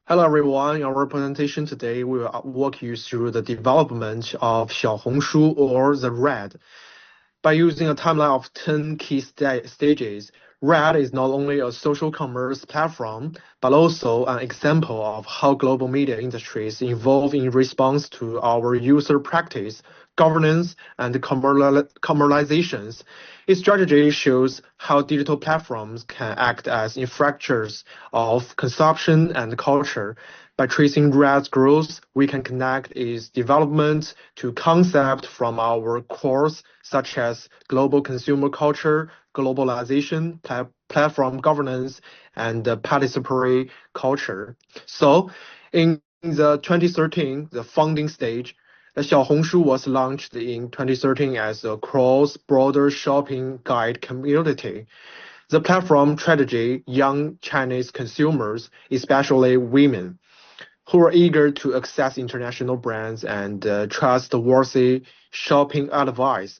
Hello everyone. In our presentation today, we will walk you through the development of Xiaohongshu or the RED. By using a timeline of 10 key stages, RED is not only a social commerce platform, but also an example of how global media industries evolve in response to our user practice, governance, and commercializations. Its strategy shows how digital platforms can act as infrastructures of consumption and culture. By tracing RED's growth, we can connect its development to concepts from our course, such as global consumer culture, globalization, platform governance, and participatory culture. So, in the 2013, the founding stage, the Xiaohongshu was launched in 2013 as a cross-border shopping guide community. The platform strategy young Chinese consumers, especially women, who are eager to access international brands and trustworthy shopping advice.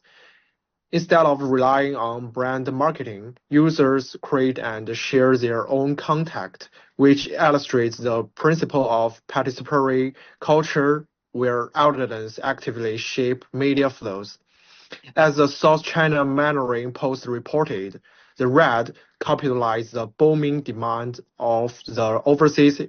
Instead of relying on brand marketing, users create and share their own content, which illustrates the principle of participatory culture where outlets actively shape media flows. As the South China Mandarin Post reported, the RED capitalized the booming demand of the overseas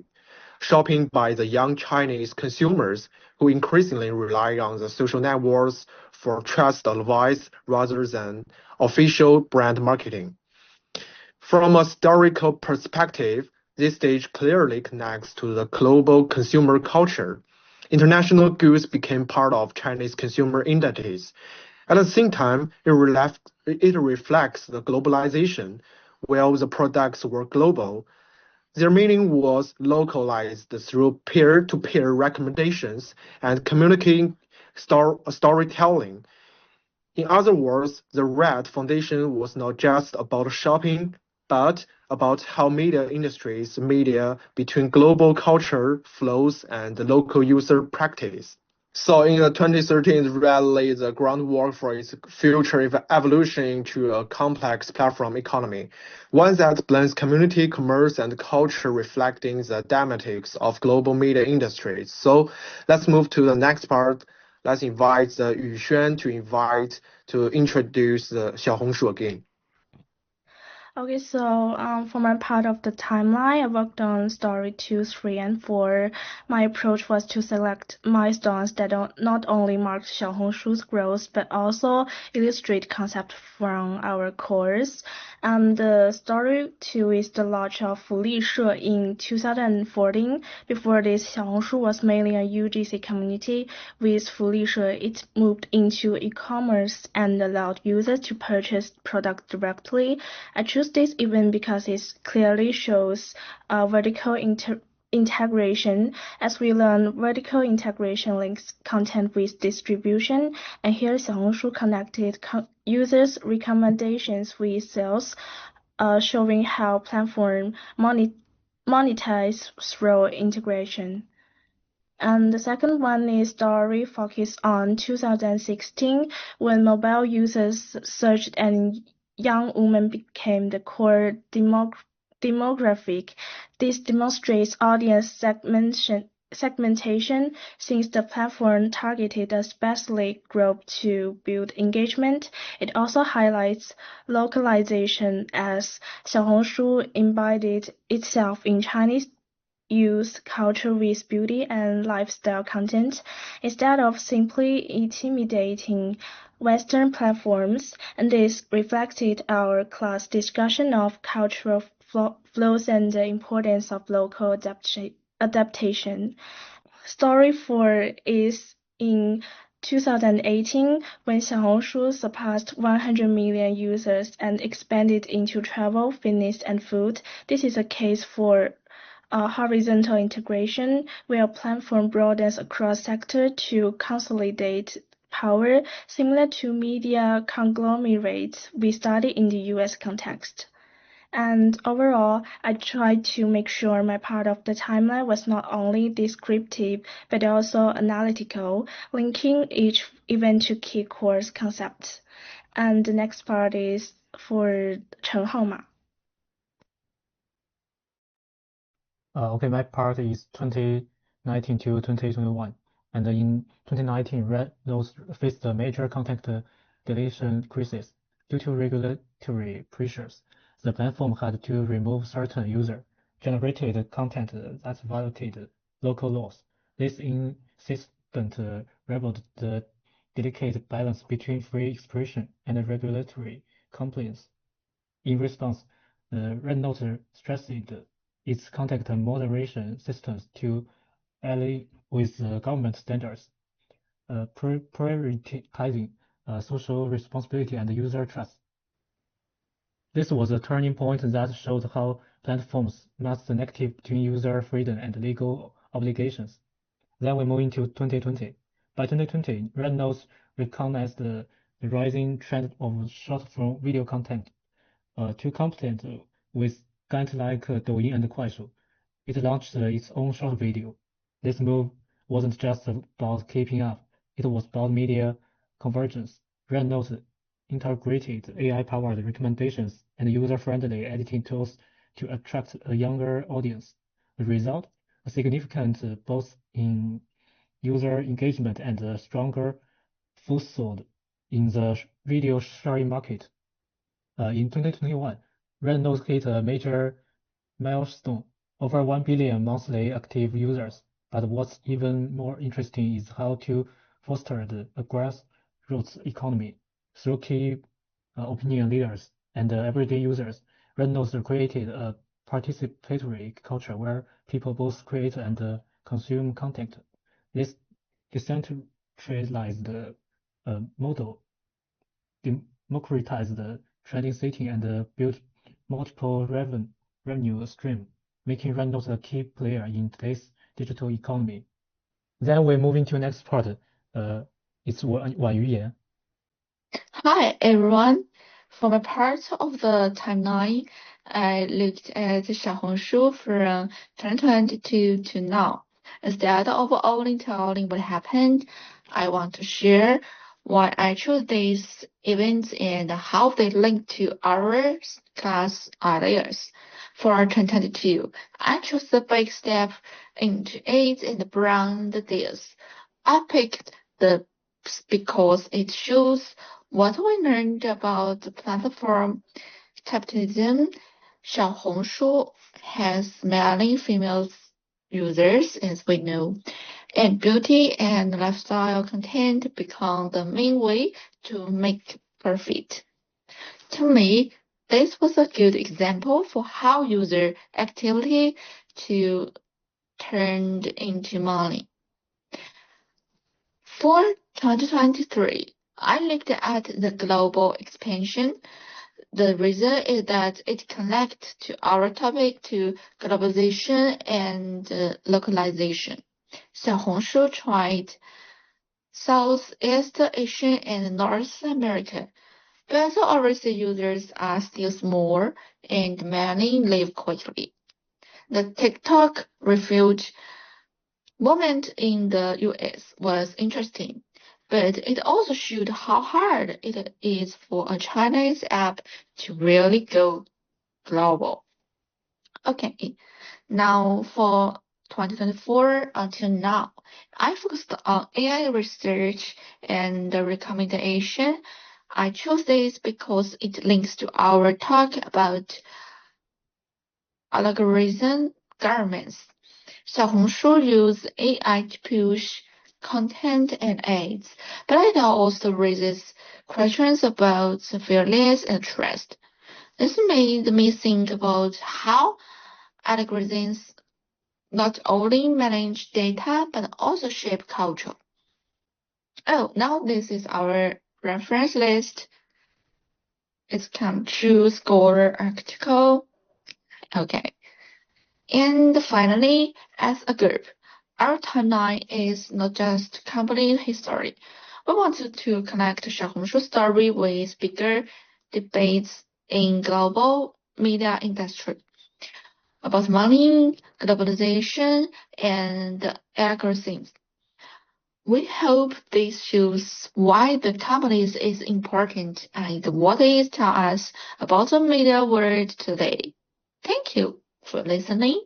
shopping by the young Chinese consumers who increasingly rely on the social networks for trust advice rather than official brand marketing. From a historical perspective, this stage clearly connects to the global consumer culture. International goods became part of Chinese consumer identities. At the same time, it reflects the globalization. While the products were global, their meaning was localized through peer-to-peer recommendations and communicating storytelling. In other words, the RED Foundation was not just about shopping, but about how media industries media between global culture flows and local user practice. So in the 2013, RED laid the groundwork for its future evolution into a complex platform economy, one that blends community, commerce, and culture, reflecting the dynamics of global media industries. So let's move to the next part. Let's invite Yuxuan to introduce the Xiaohongshu again. Okay, so for my part of the timeline, I worked on story 2, 3, and 4. My approach was to select milestones that not only mark Xiaohongshu's growth, but also illustrate concepts from our course. And the story 2 is the launch of Fulishe in 2014. Before this, Xiaohongshu was mainly a UGC community. With Fulishe, it moved into e-commerce and allowed users to purchase products directly. I choose this event because it clearly shows vertical integration. As we learn, vertical integration links content with distribution, and here Xiaohongshu connected users' recommendations with sales, showing how platform monetize through integration. And the second one is story focused on 2016 when mobile users searched and young women became the core demographic. This demonstrates audience segmentation since the platform targeted a specific group to build engagement. It also highlights localization as Xiaohongshu embodied itself in Chinese use culture with beauty and lifestyle content instead of simply intimidating Western platforms, and this reflected our class discussion of cultural flows and the importance of local adaptation. Story 4 is in 2018 when Xiaohongshu surpassed 100 million users and expanded into travel, fitness, and food. This is a case for horizontal integration, where a platform broadens across sector to consolidate power, similar to media conglomerates we study in the US context. And overall, I tried to make sure my part of the timeline was not only descriptive, but also analytical, linking each event to key course concepts. And the next part is for Chen Haoma. Okay, my part is 2019 to 2021. And in 2019, Red Nose faced a major content deletion crisis due to regulatory pressures. The platform had to remove certain user-generated content that violated local laws. This insistent revealed the delicate balance between free expression and regulatory compliance. In response, Red Note stressed its content moderation systems to ally with government standards, prioritizing social responsibility and user trust. This was a turning point that showed how platforms must select between user freedom and legal obligations. Then we move into 2020. By 2020, Red Note recognized the rising trend of short-form video content. To complement with giants like Douyin and Kuaishou, it launched its own short video. This move wasn't just about keeping up, it was about media convergence. Red Note integrated AI-powered recommendations and user-friendly editing tools to attract a younger audience. The result, a significant boost in user engagement and a stronger foothold in the video sharing market. In 2021, Red Note hit a major milestone, over 1 billion monthly active users. But what's even more interesting is how to foster a grassroots economy. Through key opinion leaders and everyday users, Red Note created a participatory culture where people both create and consume content. This decentralized model democratized trending setting and built multiple revenue stream, making Red Note a key player in today's digital economy. Then we move into next part. It's Wan Yuyan. Hi everyone. For my part of the timeline, I looked at Xiaohongshu from 2022 to now. Instead of only telling what happened, I want to share why I chose these events and how they link to our class ideas. For 2022, I chose the big step into AIDS and brand deals. I picked the because it shows what we learned about the platform capitalism. Xiaohongshu has many female users, as we know, and beauty and lifestyle content become the main way to make profit. To me, this was a good example for how user activity to turned into money. For 2023, I looked at the global expansion. The reason is that it connects to our topic to globalization and localization. Xiaohongshu tried Southeast Asia and North America, but overseas users are still small and many live quietly. The TikTok refuge movement in the US was interesting, but it also showed how hard it is for a Chinese app to really go global. Okay, now for 2024 until now, I focused on AI research and the recommendation. I chose this because it links to our talk about algorithm governments. Xiaohongshu use AI to push content and ads, but it also raises questions about fairness and trust. This made me think about how algorithms not only manage data but also shape culture. Oh, now this is our reference list. It's come true Scholar article. Okay. And finally, as a group, our timeline is not just company history. We wanted to connect Xiaohongshu story with bigger debates in global media industry about money, globalization, and algorithms. We hope this shows why the companies is important and what it tells us about the media world today. Thank you for listening.